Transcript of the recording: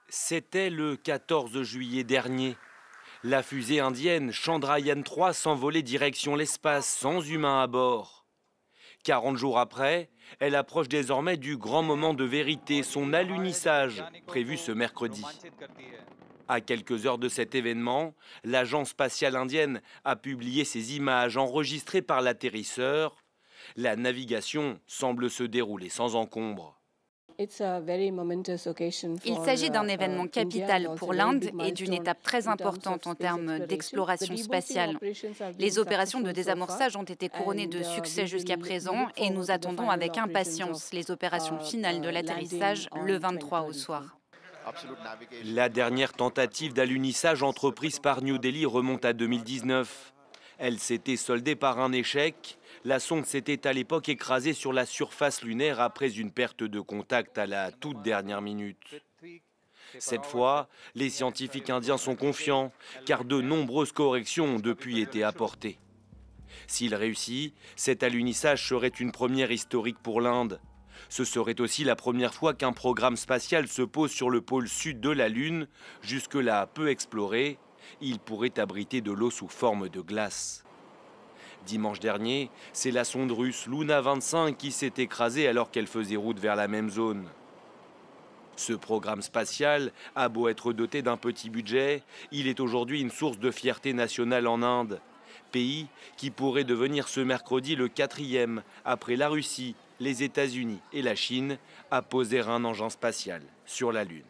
C'était le 14 juillet dernier. La fusée indienne Chandrayaan-3 s'envolait direction l'espace sans humain à bord. 40 jours après, elle approche désormais du grand moment de vérité, son alunissage, prévu ce mercredi. À quelques heures de cet événement, l'agence spatiale indienne a publié ces images enregistrées par l'atterrisseur. La navigation semble se dérouler sans encombre. Il s'agit d'un événement capital pour l'Inde et d'une étape très importante en termes d'exploration spatiale. Les opérations de désamorçage ont été couronnées de succès jusqu'à présent et nous attendons avec impatience les opérations finales de l'atterrissage le 23 au soir. La dernière tentative d'alunissage entreprise par New Delhi remonte à 2019. Elle s'était soldée par un échec. La sonde s'était à l'époque écrasée sur la surface lunaire après une perte de contact à la toute dernière minute. Cette fois, les scientifiques indiens sont confiants, car de nombreuses corrections ont depuis été apportées. S'il réussit, cet alunissage serait une première historique pour l'Inde. Ce serait aussi la première fois qu'un programme spatial se pose sur le pôle sud de la Lune, jusque-là peu exploré. Il pourrait abriter de l'eau sous forme de glace. Dimanche dernier, c'est la sonde russe Luna 25 qui s'est écrasée alors qu'elle faisait route vers la même zone. Ce programme spatial a beau être doté d'un petit budget, il est aujourd'hui une source de fierté nationale en Inde. Pays qui pourrait devenir ce mercredi le 4e, après la Russie, les États-Unis et la Chine, à poser un engin spatial sur la Lune.